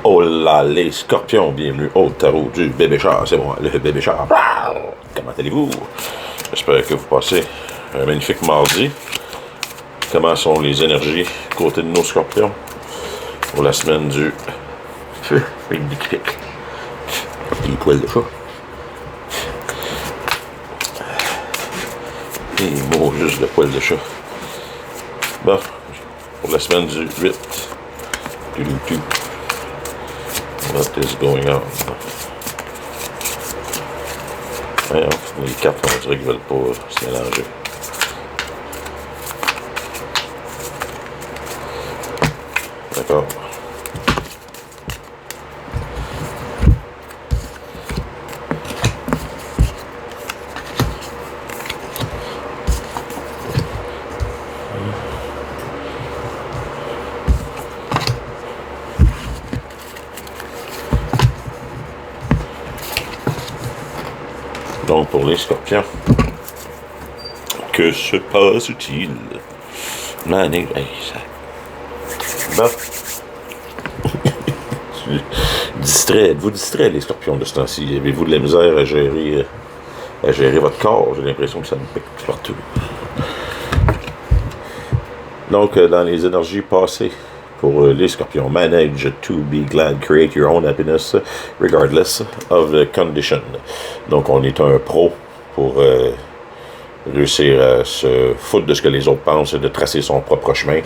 Oh là, les scorpions, bienvenue au tarot du bébé chat, c'est moi, le bébé chat. Comment allez-vous? J'espère que vous passez un magnifique mardi. Comment sont les énergies côté de nos scorpions pour la semaine du magnifique petit poil de chat? Et mots juste de poil de chat. Bon, pour la semaine du 8. What is going on? Voyons, les cartes, on dirait qu'ils veulent pas se mélanger. D'accord. Donc, pour les scorpions, que se passe-t-il? Hey, ça... Bon. Êtes-vous distrait, les scorpions, de ce temps-ci? Avez-vous de la misère à gérer votre corps? J'ai l'impression que ça me pique partout. Donc, dans les énergies passées, pour les scorpions, manage to be glad, create your own happiness, regardless of the condition. Donc, on est un pro pour réussir à se foutre de ce que les autres pensent et de tracer son propre chemin.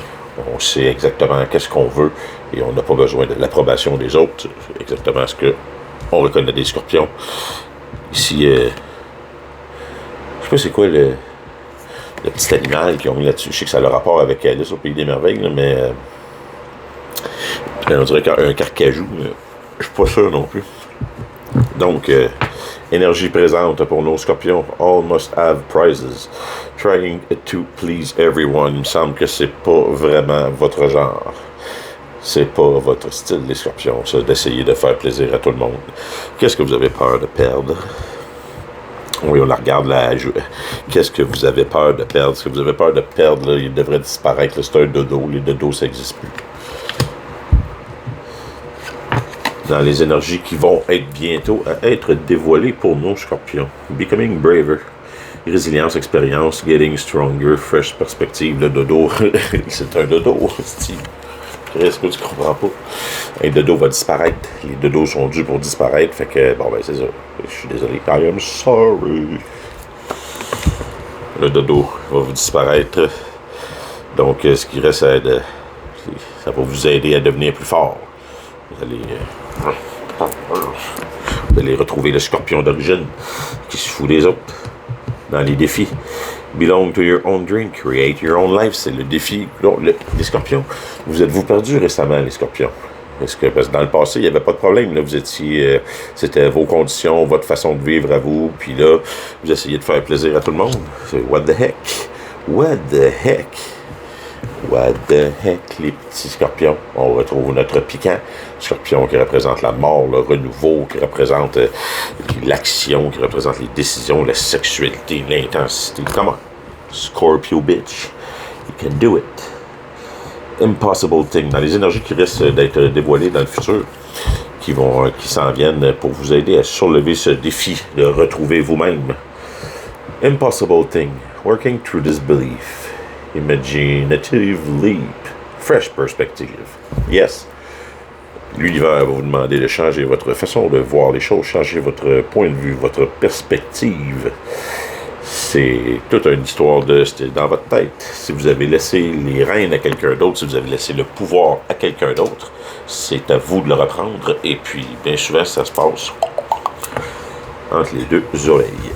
On sait exactement qu'est-ce qu'on veut et on n'a pas besoin de l'approbation des autres. C'est exactement ce que on reconnaît des scorpions. Ici, je sais pas c'est quoi le petit animal qu'ils ont mis là-dessus. Je sais que ça a le rapport avec Alice au Pays des Merveilles, là, mais on dirait un carcajou. Je suis pas sûr non plus. Donc, énergie présente pour nos scorpions. All must have prizes. Trying to please everyone. Il me semble que c'est pas vraiment votre genre. C'est pas votre style, les scorpions, ça, d'essayer de faire plaisir à tout le monde. Qu'est-ce que vous avez peur de perdre? Oui, on la regarde là. Qu'est-ce que vous avez peur de perdre? Ce que vous avez peur de perdre, là, il devrait disparaître. Là, c'est un dodo. Les dodos, ça n'existe plus. Dans les énergies qui vont être bientôt à être dévoilées pour nos scorpions. Becoming braver. Résilience, expérience, getting stronger, fresh perspective. Le dodo, c'est un dodo. Qu'est-ce que tu comprends pas? Un dodo va disparaître. Les dodos sont dus pour disparaître. Fait que, bon, ben, c'est ça. Je suis désolé. I am sorry. Le dodo va vous disparaître. Donc, ce qui reste, ça va vous aider à devenir plus fort. Vous allez retrouver le scorpion d'origine qui se fout des autres dans les défis. Belong to your own dream, create your own life, c'est le défi. Les scorpions, vous êtes-vous perdus récemment, les scorpions? Parce que dans le passé, il n'y avait pas de problème. Là, vous étiez, c'était vos conditions, votre façon de vivre à vous, puis là, vous essayez de faire plaisir à tout le monde. C'est what the heck? What the heck? What the heck, les petits scorpions? On retrouve notre piquant, scorpion qui représente la mort, le renouveau, qui représente l'action, qui représente les décisions, la sexualité, l'intensité. Come on, Scorpio bitch, you can do it. Impossible thing, dans les énergies qui risquent d'être dévoilées dans le futur, qui s'en viennent pour vous aider à surlever ce défi de retrouver vous-même. Impossible thing, working through this belief. Imaginative leap. Fresh perspective. Yes. L'univers va vous demander de changer votre façon de voir les choses, changer votre point de vue, votre perspective. C'est toute une histoire c'est dans votre tête. Si vous avez laissé les rênes à quelqu'un d'autre, si vous avez laissé le pouvoir à quelqu'un d'autre, c'est à vous de le reprendre. Et puis, bien souvent, ça se passe entre les deux oreilles.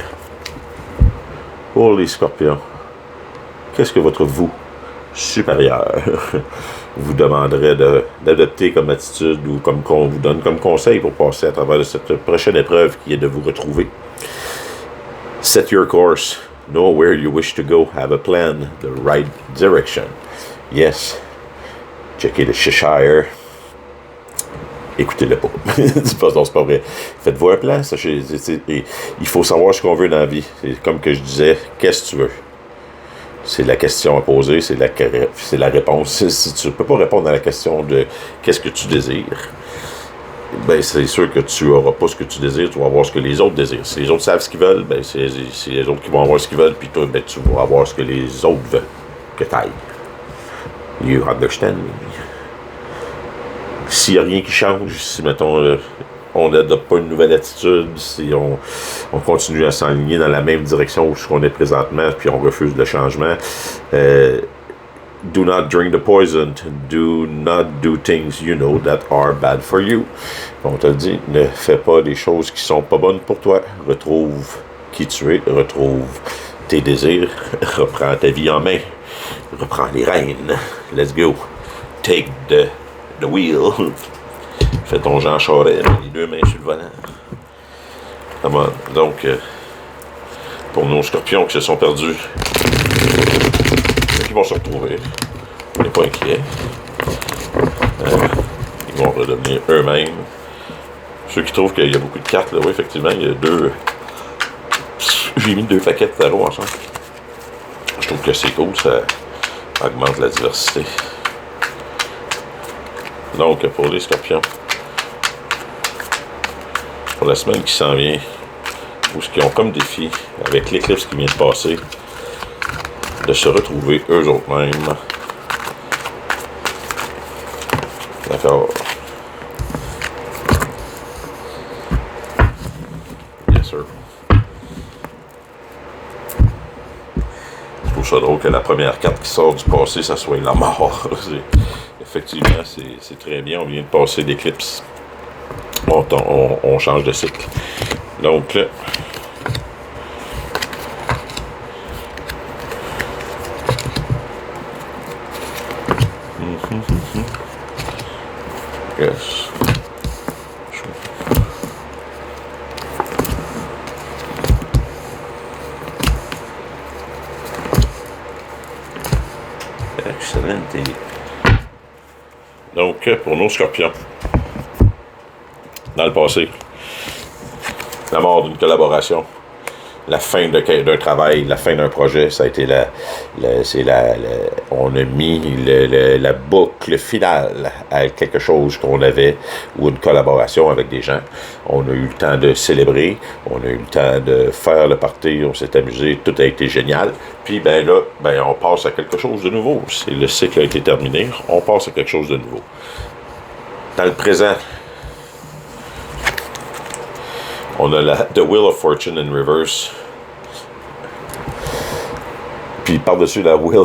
Pour les scorpions, qu'est-ce que votre vous supérieur vous demanderait d'adopter comme attitude ou comme qu'on vous donne comme conseil pour passer à travers cette prochaine épreuve qui est de vous retrouver? Set your course. Know where you wish to go. Have a plan. The right direction. Yes. Checkez le Cheshire. Écoutez-le pas. C'est pas vrai. Faites-vous un plan. Il faut savoir ce qu'on veut dans la vie. C'est comme que je disais, qu'est-ce que tu veux? C'est la question à poser, c'est la réponse. Si tu ne peux pas répondre à la question de qu'est-ce que tu désires, ben c'est sûr que tu n'auras pas ce que tu désires, tu vas avoir ce que les autres désirent. Si les autres savent ce qu'ils veulent, ben c'est les autres qui vont avoir ce qu'ils veulent, puis toi, ben tu vas avoir ce que les autres veulent que tu ailles. You understand me? S'il n'y a rien qui change, si mettons on n'adopte pas une nouvelle attitude, si on continue à s'enligner dans la même direction où on est présentement, puis on refuse le changement, do not drink the poison. Do not do things you know that are bad for you. On te dit, ne fais pas des choses qui sont pas bonnes pour toi. Retrouve qui tu es, retrouve tes désirs, reprends ta vie en main, reprends les rênes. Let's go. Take the wheel. Fais ton Jean Charest, les deux mains sur le volant. Donc, pour nos scorpions qui se sont perdus, ils vont se retrouver. On n'est pas inquiet. Ils vont redevenir eux-mêmes. Ceux qui trouvent qu'il y a beaucoup de cartes, là, oui, effectivement, il y a deux. J'ai mis 2 paquets de tarot ensemble. Je trouve que c'est cool, ça augmente la diversité. Donc, pour les scorpions, pour la semaine qui s'en vient, ou ce qu'ils ont comme défi, avec l'éclipse qui vient de passer, de se retrouver eux autres mêmes. D'accord. Yes, sir. Je trouve ça drôle que la première carte qui sort du passé, ça soit la mort. Effectivement, c'est très bien. On vient de passer l'éclipse. On change de cycle. Donc là, yes. Excellent. Donc, pour nos scorpions, dans le passé, la mort d'une collaboration, la fin d'un travail, la fin d'un projet, ça a été on a mis la boucle finale à quelque chose qu'on avait, ou une collaboration avec des gens. On a eu le temps de célébrer, on a eu le temps de faire le party, on s'est amusé, tout a été génial. Puis ben là, on passe à quelque chose de nouveau. Le cycle a été terminé, on passe à quelque chose de nouveau. Dans le présent, on a The Wheel of Fortune in reverse. Puis par-dessus la Wheel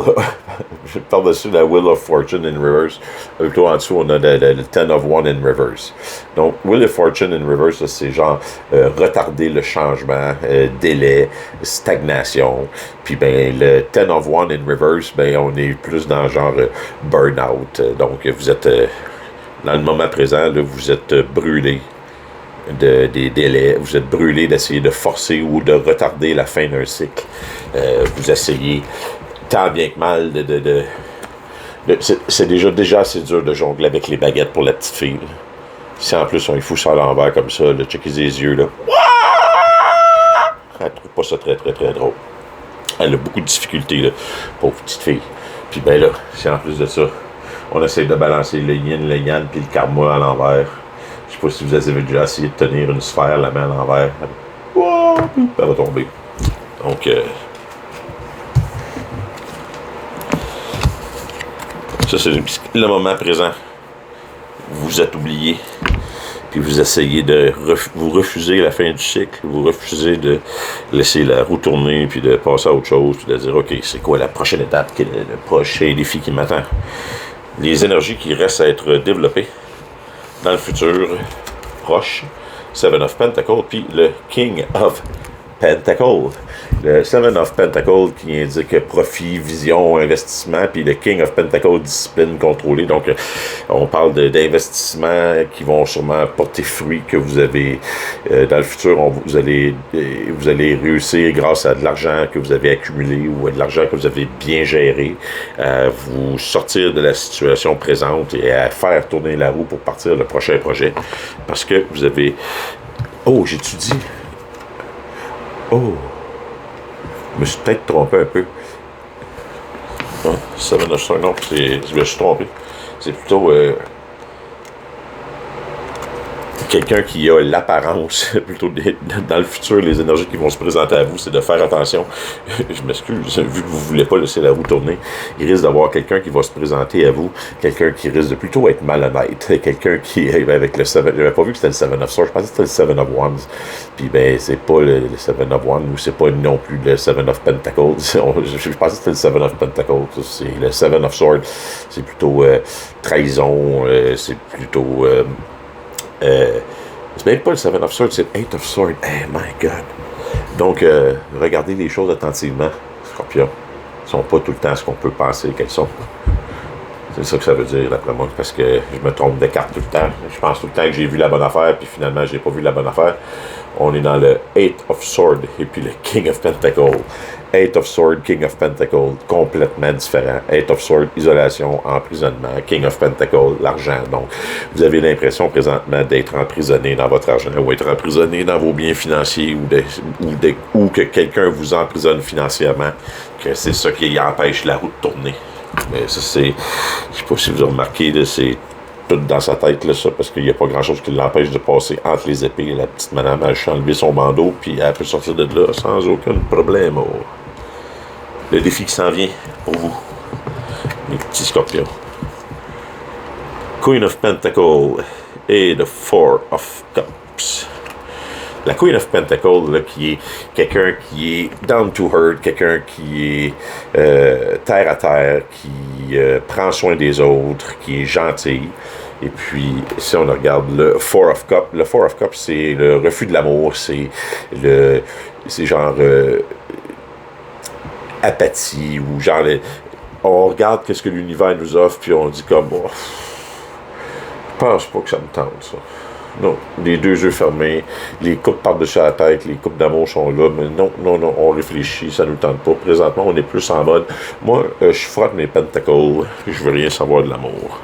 of Fortune in reverse, plutôt en dessous, on a le Ten of One in reverse. Donc, Wheel of Fortune in reverse, c'est genre retarder le changement, délai, stagnation. Puis le Ten of One in reverse, on est plus dans genre burn-out. Donc, vous êtes dans le moment présent, là, vous êtes brûlé des délais, vous êtes brûlé d'essayer de forcer ou de retarder la fin d'un cycle. Vous essayez tant bien que mal c'est déjà assez dur de jongler avec les baguettes pour la petite fille. Là. Si en plus on y fout ça à l'envers comme ça, là, checker les yeux, là. Elle trouve pas ça très très très drôle. Elle a beaucoup de difficultés, là, pauvre petite fille. Puis là, si en plus de ça, on essaie de balancer le yin, le yang, puis le karma à l'envers. Je sais pas si vous avez déjà essayé de tenir une sphère, la main à l'envers. Elle va tomber. Donc, ça, c'est le moment présent. Vous êtes oublié. Puis vous essayez de vous refuser la fin du cycle. Vous refusez de laisser la roue tourner, puis de passer à autre chose, puis de dire, OK, c'est quoi la prochaine étape, quel est le prochain défi qui m'attend? Les énergies qui restent à être développées dans le futur proche, Seven of Pentacles, puis le King of Pentacles. Le Seven of Pentacles qui indique profit, vision, investissement, puis le King of Pentacles, discipline contrôlée. Donc, on parle d'investissements qui vont sûrement porter fruit, que vous avez dans le futur, vous allez réussir grâce à de l'argent que vous avez accumulé ou à de l'argent que vous avez bien géré, à vous sortir de la situation présente et à faire tourner la roue pour partir le prochain projet. Parce que vous avez... Oh, j'étudie. Oh, je me suis peut-être trompé un peu. Seven of Swords, non, je me suis trompé. C'est plutôt quelqu'un qui a l'apparence, plutôt dans le futur, les énergies qui vont se présenter à vous, c'est de faire attention. Je m'excuse, vu que vous ne voulez pas laisser la roue tourner, il risque d'avoir quelqu'un qui va se présenter à vous, quelqu'un qui risque de plutôt être malhonnête, quelqu'un qui, avec le 7, j'avais pas vu que c'était le 7 of Swords, je pensais que c'était le 7 of Wands, puis ben, c'est pas le 7 of Wands, ou c'est pas non plus le 7 of Pentacles, je pensais que c'était le 7 of Pentacles, c'est le 7 of Swords, c'est plutôt trahison, c'est plutôt... c'est même pas le 7 of Swords, c'est le 8 of Swords. Oh my God. Donc, regardez les choses attentivement, Scorpion. Elles ne sont pas tout le temps ce qu'on peut penser qu'elles sont. C'est ça que ça veut dire, d'après moi, parce que je me trompe de carte tout le temps. Je pense tout le temps que j'ai vu la bonne affaire, puis finalement, j'ai pas vu la bonne affaire. On est dans le 8 of Swords et puis le King of Pentacles. 8 of Swords, King of Pentacles, complètement différent. 8 of Swords, isolation, emprisonnement. King of Pentacles, l'argent. Donc, vous avez l'impression présentement d'être emprisonné dans votre argent ou être emprisonné dans vos biens financiers ou que quelqu'un vous emprisonne financièrement, que c'est ça qui empêche la roue de tourner. Mais ça, c'est... Je sais pas si vous avez remarqué, là, c'est tout dans sa tête, là, ça, parce qu'il n'y a pas grand-chose qui l'empêche de passer entre les épées. La petite madame, elle a enlevé son bandeau, puis elle peut sortir de là sans aucun problème. Oh. Le défi qui s'en vient pour vous, les petits scorpions. Queen of Pentacles et the Four of Cups. La Queen of Pentacles, là, qui est quelqu'un qui est down to earth, quelqu'un qui est terre à terre, qui prend soin des autres, qui est gentil. Et puis, si on regarde le Four of Cups, le Four of Cups, c'est le refus de l'amour, c'est genre apathie, ou genre, on regarde qu'est-ce que l'univers nous offre, puis on dit comme, oh, je pense pas que ça me tente, ça. Non, les deux yeux fermés, les coupes par-dessus la tête, les coupes d'amour sont là, mais non, on réfléchit, ça nous tente pas. Présentement, on est plus en mode, moi, je frotte mes pentacles, je veux rien savoir de l'amour.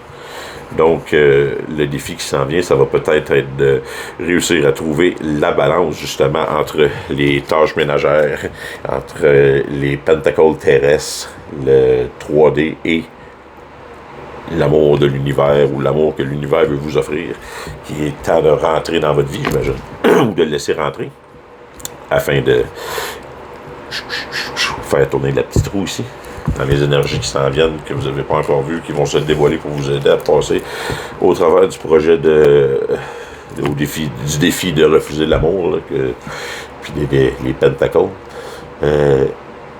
Donc, le défi qui s'en vient, ça va peut-être être de réussir à trouver la balance, justement, entre les tâches ménagères, entre les pentacles terrestres, le 3D et l'amour de l'univers ou l'amour que l'univers veut vous offrir, qui est temps de rentrer dans votre vie, j'imagine, ou de le laisser rentrer, afin de faire tourner la petite roue ici, dans les énergies qui s'en viennent, que vous n'avez pas encore vues, qui vont se dévoiler pour vous aider à passer au travers du projet du défi de refuser l'amour, puis les pentacles.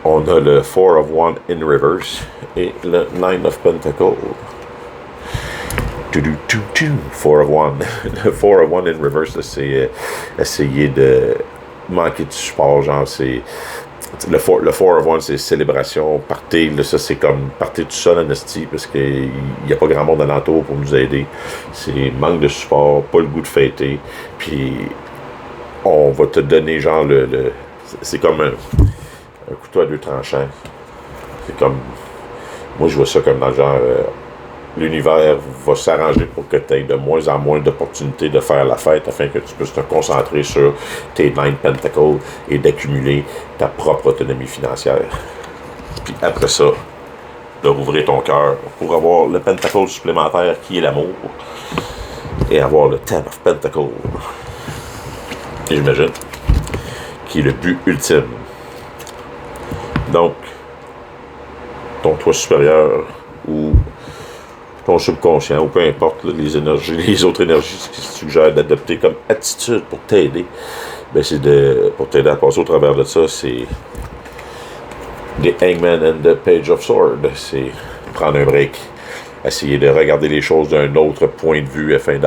On a le Four of Wands in reverse et le Nine of Pentacles. Four of Wands. Le Four of Wands in reverse, c'est essayer de manquer de support, genre c'est... Le Four of Wands, c'est célébration, partez, là, ça c'est comme partez tout seul en esti, parce qu'il n'y a pas grand monde alentour pour nous aider. C'est manque de support, pas le goût de fêter, puis on va te donner genre c'est comme un couteau à deux tranchants. C'est comme... Moi, je vois ça comme dans le genre... l'univers va s'arranger pour que tu aies de moins en moins d'opportunités de faire la fête afin que tu puisses te concentrer sur tes 9 pentacles et d'accumuler ta propre autonomie financière. Puis après ça, de rouvrir ton cœur pour avoir le pentacle supplémentaire qui est l'amour et avoir le 10 of Pentacles. Et j'imagine qui est le but ultime. Donc, ton toi supérieur ou ton subconscient, ou peu importe, là, les autres énergies qui suggèrent d'adopter comme attitude pour t'aider, ben c'est pour t'aider à passer au travers de ça, c'est The Hangman and the Page of Swords. C'est prendre un break, essayer de regarder les choses d'un autre point de vue afin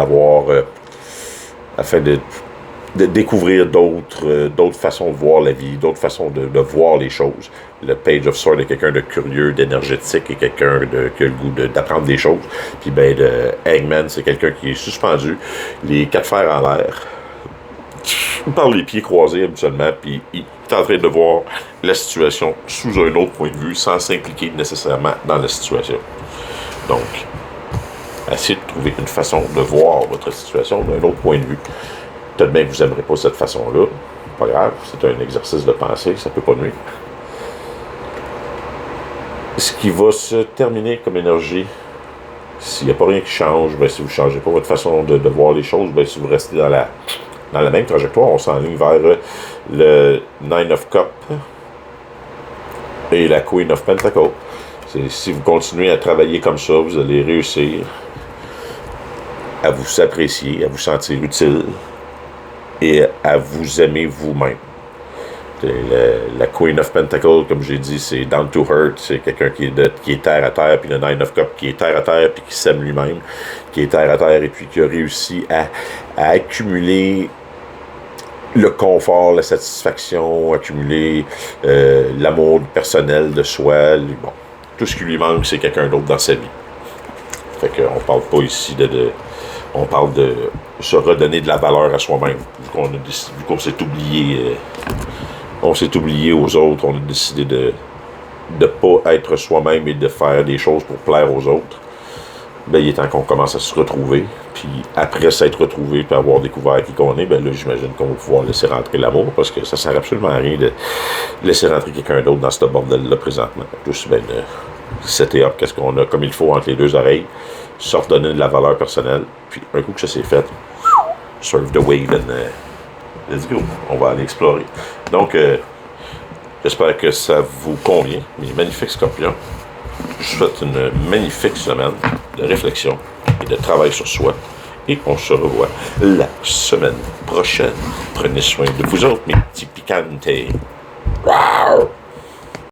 de découvrir d'autres façons de voir la vie, d'autres façons de voir les choses. Le Page of Swords est quelqu'un de curieux, d'énergétique et quelqu'un qui a le goût d'apprendre des choses. Puis ben, le Hangman, c'est quelqu'un qui est suspendu, les quatre fers en l'air, par les pieds croisés habituellement, puis il est en train de voir la situation sous un autre point de vue, sans s'impliquer nécessairement dans la situation. Donc, essayez de trouver une façon de voir votre situation d'un autre point de vue. Peut-être bien que vous n'aimerez pas cette façon-là. Pas grave, c'est un exercice de pensée, ça peut pas nuire. Ce qui va se terminer comme énergie S'il n'y a pas rien qui change, ben, si vous ne changez pas votre façon de voir les choses, ben, si vous restez dans la même trajectoire, on s'enligne vers le Nine of Cups et la Queen of Pentacles. Si vous continuez à travailler comme ça, vous allez réussir à vous apprécier, à vous sentir utile et à vous aimer vous-même. La Queen of Pentacles, comme j'ai dit, c'est down to earth, c'est quelqu'un qui est terre à terre, puis le Nine of Cups qui est terre à terre, puis qui s'aime lui-même, qui est terre à terre, et puis qui a réussi à accumuler le confort, la satisfaction, accumuler l'amour personnel de soi. Bon, tout ce qui lui manque, c'est quelqu'un d'autre dans sa vie. Fait qu'on parle pas ici on parle de se redonner de la valeur à soi-même, vu qu'on s'est oublié. On s'est oublié aux autres, on a décidé de ne pas être soi-même et de faire des choses pour plaire aux autres. Ben, il est temps qu'on commence à se retrouver. Puis après s'être retrouvé et avoir découvert qui qu'on est, ben là, j'imagine qu'on va pouvoir laisser rentrer l'amour, parce que ça sert absolument à rien de laisser rentrer quelqu'un d'autre dans ce bordel-là présentement. Juste, ben, setter up qu'est-ce qu'on a comme il faut entre les deux oreilles, se redonner de la valeur personnelle, puis un coup que ça s'est fait, surf the wave and let's go, on va aller explorer. Donc, j'espère que ça vous convient, mes magnifiques scorpions. Je vous souhaite une magnifique semaine de réflexion et de travail sur soi. Et on se revoit la semaine prochaine. Prenez soin de vous autres, mes petits picantes. Rawr!